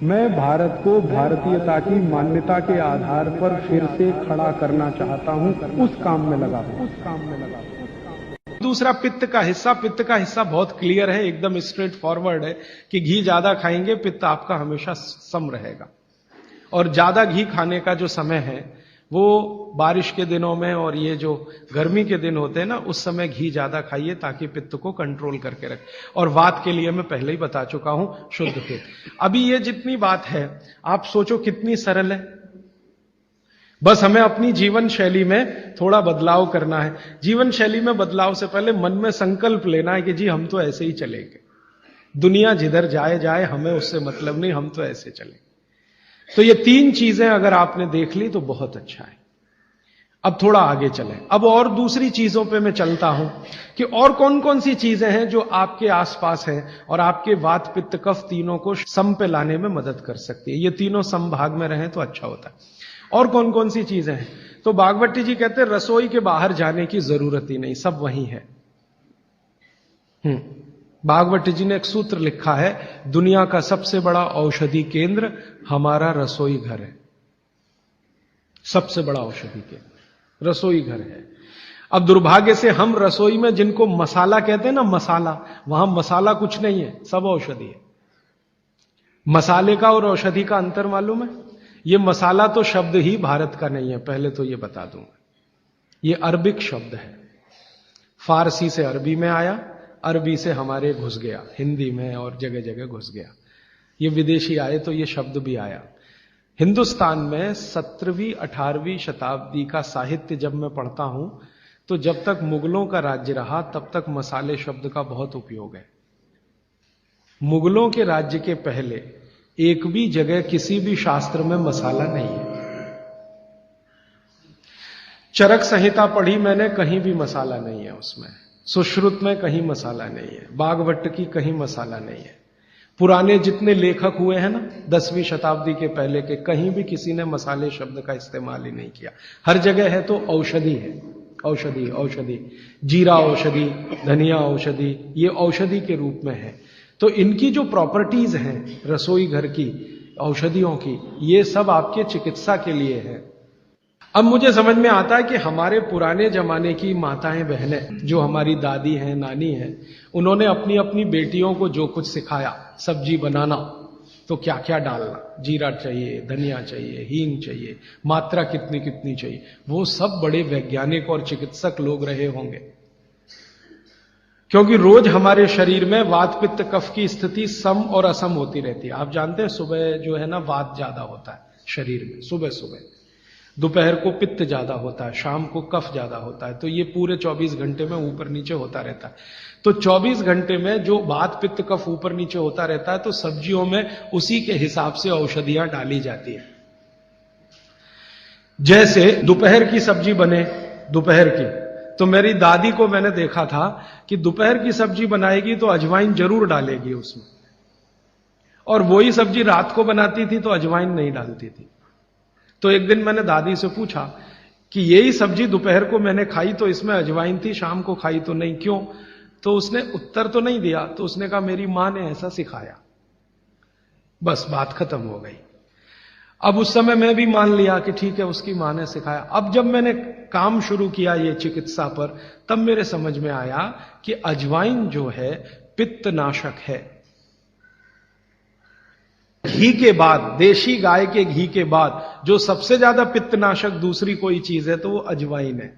मैं भारत को भारतीयता की मान्यता के आधार पर फिर से खड़ा करना चाहता हूं, उस काम में लगा हूं। दूसरा पित्त का हिस्सा बहुत क्लियर है, एकदम स्ट्रेट फॉरवर्ड है कि घी ज्यादा खाएंगे पित्त आपका हमेशा सम रहेगा। और ज्यादा घी खाने का जो समय है वो बारिश के दिनों में और ये जो गर्मी के दिन होते हैं ना, उस समय घी ज्यादा खाइए ताकि पित्त को कंट्रोल करके रखे। और वात के लिए मैं पहले ही बता चुका हूं, शुद्ध पित्त। अभी ये जितनी बात है आप सोचो कितनी सरल है, बस हमें अपनी जीवन शैली में थोड़ा बदलाव करना है। जीवन शैली में बदलाव से पहले मन में संकल्प लेना है कि जी हम तो ऐसे ही चलेंगे, दुनिया जिधर जाए जाए हमें उससे मतलब नहीं, हम तो ऐसे चलेंगे। तो ये तीन चीजें अगर आपने देख ली तो बहुत अच्छा है। अब थोड़ा आगे चलें, अब और दूसरी चीजों पे मैं चलता हूं कि और कौन कौन सी चीजें हैं जो आपके आसपास हैं और आपके वात पित्त कफ तीनों को सम पे लाने में मदद कर सकती है। ये तीनों समभाग में रहें तो अच्छा होता है। और कौन कौन सी चीजें हैं? तो भागवती जी कहते हैं रसोई के बाहर जाने की जरूरत ही नहीं, सब वहीं है। भागवती जी ने एक सूत्र लिखा है, दुनिया का सबसे बड़ा औषधि केंद्र हमारा रसोई घर है। सबसे बड़ा औषधि केंद्र रसोई घर है। अब दुर्भाग्य से हम रसोई में जिनको मसाला कहते हैं ना, मसाला, वहां मसाला कुछ नहीं है, सब औषधि है। मसाले का और औषधि का अंतर मालूम है? ये मसाला तो शब्द ही भारत का नहीं है, पहले तो ये बता दूंगा। ये अरबिक शब्द है, फारसी से अरबी में आया, अरबी से हमारे घुस गया, हिंदी में और जगह जगह घुस गया। ये विदेशी आए तो ये शब्द भी आया। हिंदुस्तान में 17वीं 18वीं शताब्दी का साहित्य जब मैं पढ़ता हूं तो जब तक मुगलों का राज्य रहा तब तक मसाले शब्द का बहुत उपयोग है। मुगलों के राज्य के पहले एक भी जगह किसी भी शास्त्र में मसाला नहीं है। चरक संहिता पढ़ी मैंने, कहीं भी मसाला नहीं है उसमें। सुश्रुत में कहीं मसाला नहीं है, बागवट की कहीं मसाला नहीं है। पुराने जितने लेखक हुए हैं ना 10वीं शताब्दी के पहले के, कहीं भी किसी ने मसाले शब्द का इस्तेमाल ही नहीं किया। हर जगह है तो औषधि है, औषधि औषधि, जीरा औषधि, धनिया औषधि, ये औषधि के रूप में है। तो इनकी जो प्रॉपर्टीज हैं रसोई घर की औषधियों की, ये सब आपके चिकित्सा के लिए है। अब मुझे समझ में आता है कि हमारे पुराने जमाने की माताएं बहनें, जो हमारी दादी हैं, नानी हैं, उन्होंने अपनी अपनी बेटियों को जो कुछ सिखाया, सब्जी बनाना तो क्या क्या डालना, जीरा चाहिए, धनिया चाहिए, हींग चाहिए, मात्रा कितनी कितनी चाहिए, वो सब बड़े वैज्ञानिक और चिकित्सक लोग रहे होंगे। क्योंकि रोज हमारे शरीर में वात पित्त कफ की स्थिति सम और असम होती रहती है। आप जानते हैं सुबह जो है ना वात ज्यादा होता है शरीर में, सुबह सुबह। दोपहर को पित्त ज्यादा होता है, शाम को कफ ज्यादा होता है। तो ये पूरे 24 घंटे में ऊपर नीचे होता रहता है। तो 24 घंटे में जो वात पित्त कफ ऊपर नीचे होता रहता है, तो सब्जियों में उसी के हिसाब से औषधियां डाली जाती है। जैसे दोपहर की सब्जी बने, दोपहर की, तो मेरी दादी को मैंने देखा था कि दोपहर की सब्जी बनाएगी तो अजवाइन जरूर डालेगी उसमें, और वही सब्जी रात को बनाती थी तो अजवाइन नहीं डालती थी। तो एक दिन मैंने दादी से पूछा कि यही सब्जी दोपहर को मैंने खाई तो इसमें अजवाइन थी, शाम को खाई तो नहीं, क्यों? तो उसने उत्तर तो नहीं दिया। तो उसने कहा मेरी मां ने ऐसा सिखाया। बस बात खत्म हो गई। अब उस समय मैं भी मान लिया कि ठीक है, उसकी मां ने सिखाया। अब जब मैंने काम शुरू किया ये चिकित्सा पर, तब मेरे समझ में आया कि अजवाइन जो है पित्तनाशक है। घी के बाद, देशी गाय के घी के बाद जो सबसे ज्यादा पित्तनाशक दूसरी कोई चीज है तो वो अजवाइन है।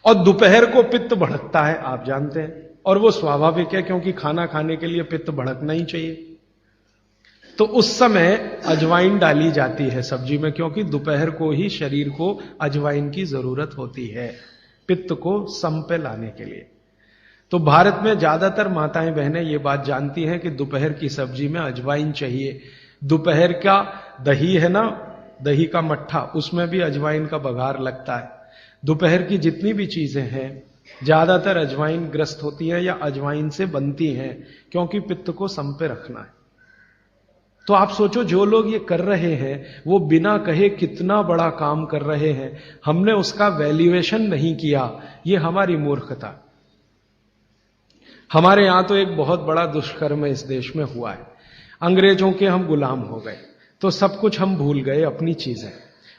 और दोपहर को पित्त भड़कता है, आप जानते हैं, और वो स्वाभाविक है क्योंकि खाना खाने के लिए पित्त भड़कना ही चाहिए। तो उस समय अजवाइन डाली जाती है सब्जी में, क्योंकि दोपहर को ही शरीर को अजवाइन की जरूरत होती है पित्त को सम पे लाने के लिए। तो भारत में ज्यादातर माताएं बहनें ये बात जानती हैं कि दोपहर की सब्जी में अजवाइन चाहिए। दोपहर का दही है ना, दही का मट्ठा, उसमें भी अजवाइन का बघार लगता है। दोपहर की जितनी भी चीजें हैं ज्यादातर अजवाइन ग्रस्त होती हैं या अजवाइन से बनती हैं, क्योंकि पित्त को सम पे रखना है। तो आप सोचो जो लोग ये कर रहे हैं वो बिना कहे कितना बड़ा काम कर रहे हैं। हमने उसका वैल्यूएशन नहीं किया, ये हमारी मूर्खता। हमारे यहां तो एक बहुत बड़ा दुष्कर्म इस देश में हुआ है। अंग्रेजों के हम गुलाम हो गए, तो सब कुछ हम भूल गए, अपनी चीजें।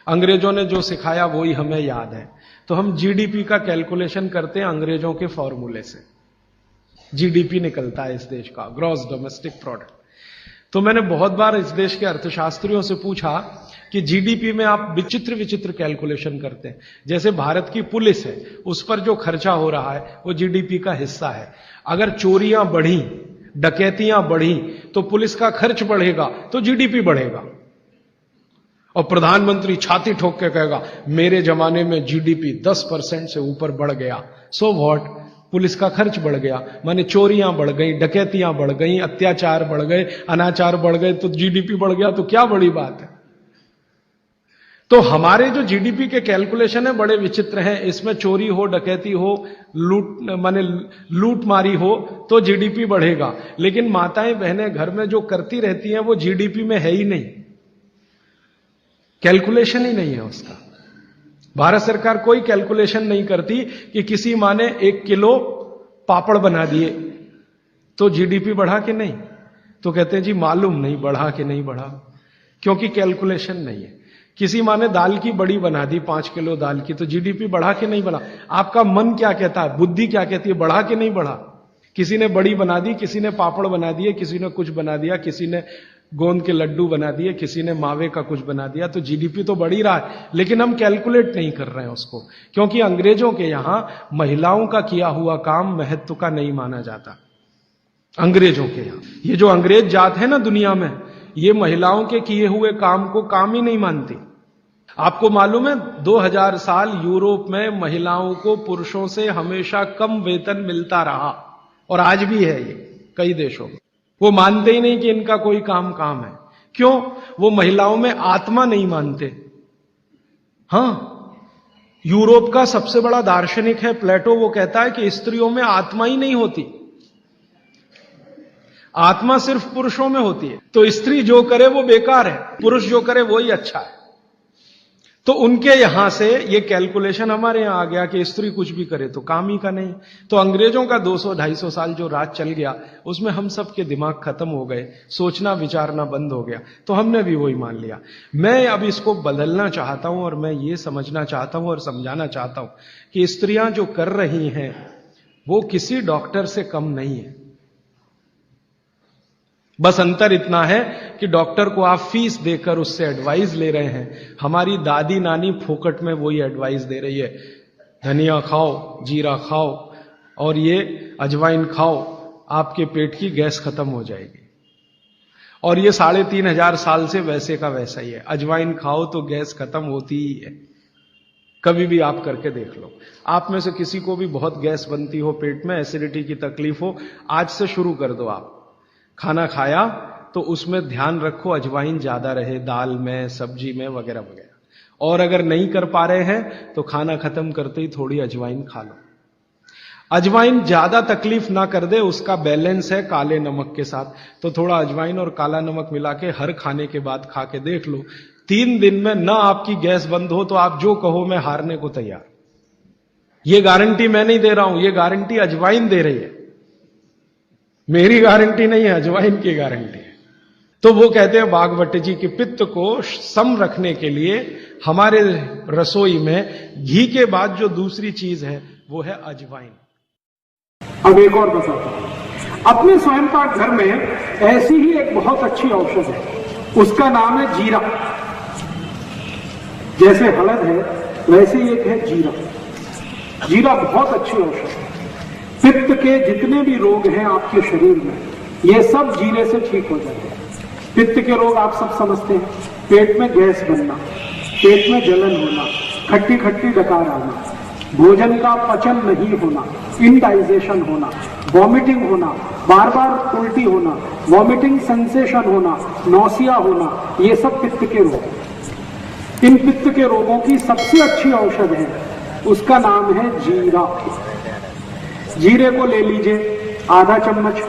अंग्रेजों ने जो सिखाया वही हमें याद है। तो हम जीडीपी का कैलकुलेशन करते हैं अंग्रेजों के फॉर्मूले से। जीडीपी निकलता है इस देश का, ग्रॉस डोमेस्टिक प्रोडक्ट। तो मैंने बहुत बार इस देश के अर्थशास्त्रियों से पूछा कि जीडीपी में आप विचित्र विचित्र कैलकुलेशन करते हैं। जैसे भारत की पुलिस है, उस पर जो खर्चा हो रहा है वो जीडीपी का हिस्सा है। अगर चोरियां बढ़ी, डकैतियां बढ़ी, तो पुलिस का खर्च बढ़ेगा तो जीडीपी बढ़ेगा। और प्रधानमंत्री छाती ठोक के कहेगा मेरे जमाने में जीडीपी 10% से ऊपर बढ़ गया। सो व्हाट, पुलिस का खर्च बढ़ गया, माने चोरियां बढ़ गई, डकैतियां बढ़ गई, अत्याचार बढ़ गए, अनाचार बढ़ गए, तो जीडीपी बढ़ गया, तो क्या बड़ी बात है। तो हमारे जो जीडीपी के कैलकुलेशन है बड़े विचित्र हैं। इसमें चोरी हो, डकैती हो, लूट मारी हो तो जीडीपी बढ़ेगा, लेकिन माताएं बहनें घर में जो करती रहती हैं वो जीडीपी में है ही नहीं, कैलकुलेशन ही नहीं है उसका। भारत सरकार कोई कैलकुलेशन नहीं करती कि किसी माँ ने 1 किलो पापड़ बना दिए तो जीडीपी बढ़ा कि नहीं, तो कहते हैं जी मालूम नहीं बढ़ा कि नहीं बढ़ा, क्योंकि कैलकुलेशन नहीं है। किसी माँ ने दाल की बड़ी बना दी 5 किलो दाल की, तो जीडीपी बढ़ा कि नहीं बढ़ा। आपका मन क्या कहता है, बुद्धि क्या कहती है, बढ़ा कि नहीं बढ़ा। किसी ने बड़ी बना दी, किसी ने पापड़ बना दिए, किसी ने कुछ बना दिया, किसी ने गोंद के लड्डू बना दिए, किसी ने मावे का कुछ बना दिया, तो जीडीपी तो बढ़ ही रहा है, लेकिन हम कैलकुलेट नहीं कर रहे हैं उसको, क्योंकि अंग्रेजों के यहां महिलाओं का किया हुआ काम महत्व का नहीं माना जाता। अंग्रेजों के यहां ये जो अंग्रेज जात है ना दुनिया में, ये महिलाओं के किए हुए काम को काम ही नहीं मानती। आपको मालूम है 2000 साल यूरोप में महिलाओं को पुरुषों से हमेशा कम वेतन मिलता रहा, और आज भी है ये कई देशों में। वो मानते ही नहीं कि इनका कोई काम है। क्यों? वो महिलाओं में आत्मा नहीं मानते। हां, यूरोप का सबसे बड़ा दार्शनिक है प्लेटो, वो कहता है कि स्त्रियों में आत्मा ही नहीं होती, आत्मा सिर्फ पुरुषों में होती है। तो स्त्री जो करे वो बेकार है, पुरुष जो करे वो ही अच्छा है। तो उनके यहां से ये कैलकुलेशन हमारे यहां आ गया कि स्त्री कुछ भी करे तो काम ही का नहीं। तो अंग्रेजों का 200-250 साल जो राज चल गया, उसमें हम सब के दिमाग खत्म हो गए, सोचना विचारना बंद हो गया, तो हमने भी वही मान लिया। मैं अब इसको बदलना चाहता हूं, और मैं ये समझना चाहता हूं और समझाना चाहता हूं कि स्त्रियां जो कर रही हैं वो किसी डॉक्टर से कम नहीं है। बस अंतर इतना है कि डॉक्टर को आप फीस देकर उससे एडवाइस ले रहे हैं, हमारी दादी नानी फोकट में वही एडवाइस दे रही है, धनिया खाओ, जीरा खाओ और ये अजवाइन खाओ, आपके पेट की गैस खत्म हो जाएगी। और ये 3500 साल से वैसे का वैसा ही है, अजवाइन खाओ तो गैस खत्म होती ही है। कभी भी आप करके देख लो। आप में से किसी को भी बहुत गैस बनती हो, पेट में एसिडिटी की तकलीफ हो, आज से शुरू कर दो। आप खाना खाया तो उसमें ध्यान रखो अजवाइन ज्यादा रहे, दाल में, सब्जी में, वगैरह वगैरह। और अगर नहीं कर पा रहे हैं तो खाना खत्म करते ही थोड़ी अजवाइन खा लो। अजवाइन ज्यादा तकलीफ ना कर दे, उसका बैलेंस है काले नमक के साथ, तो थोड़ा अजवाइन और काला नमक मिला के हर खाने के बाद खा के देख लो। 3 दिन में ना आपकी गैस बंद हो तो आप जो कहो मैं हारने को तैयार। ये गारंटी मैं नहीं दे रहा हूं, ये गारंटी अजवाइन दे रही है, मेरी गारंटी नहीं है, अजवाइन की गारंटी है। तो वो कहते हैं बागवट जी की पित्त को सम रखने के लिए हमारे रसोई में घी के बाद जो दूसरी चीज है वो है अजवाइन। अब एक और बताता हूं, अपने स्वयं पाक घर में ऐसी ही एक बहुत अच्छी औषध है, उसका नाम है जीरा। जैसे हळद है वैसे ही एक है जीरा। जीरा बहुत अच्छी औषध है। पित्त के जितने भी रोग हैं आपके शरीर में, ये सब जीरे से ठीक हो जाते हैं। पित्त के रोग आप सब समझते हैं, पेट में गैस बनना, पेट में जलन होना, खट्टी खट्टी डकार आना, भोजन का पचन नहीं होना, इनडाइजेशन होना, वॉमिटिंग होना, बार बार उल्टी होना, वॉमिटिंग सेंसेशन होना, नौसिया होना, ये सब पित्त के रोग। इन पित्त के रोगों की सबसे अच्छी औषध है, उसका नाम है जीरा। जीरे को ले लीजिए आधा चम्मच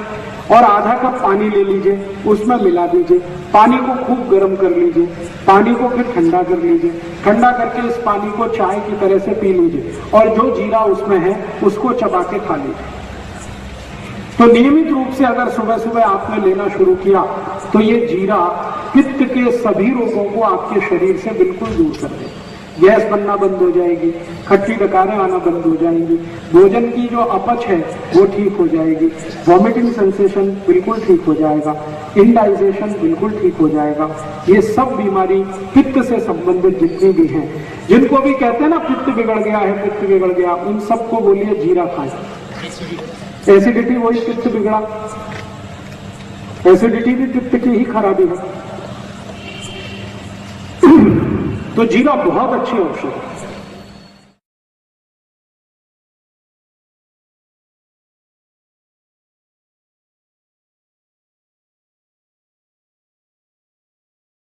और आधा कप पानी ले लीजिए, उसमें मिला दीजिए, पानी को खूब गर्म कर लीजिए, पानी को फिर ठंडा कर लीजिए, ठंडा करके इस पानी को चाय की तरह से पी लीजिए और जो जीरा उसमें है उसको चबा के खा लीजिए। तो नियमित रूप से अगर सुबह सुबह आपने लेना शुरू किया तो ये जीरा पित्त के सभी रोगों को आपके शरीर से बिल्कुल दूर कर देगा। गैस बनना बंद हो जाएगी, खट्टी डकारें आना बंद हो जाएंगी, भोजन की जो अपच है वो ठीक हो जाएगी, वॉमिटिंग सेंसेशन बिल्कुल ठीक हो जाएगा, इंडाइजेशन बिल्कुल ठीक हो जाएगा। ये सब बीमारी पित्त से संबंधित जितनी भी हैं, जिनको भी कहते हैं ना पित्त बिगड़ गया है, पित्त बिगड़ गया, उन सबको बोलिए जीरा खाएं। एसिडिटी वही पित्त बिगड़ा, एसिडिटी भी पित्त की ही खराबी है। तो जीरा बहुत अच्छी औषधि है।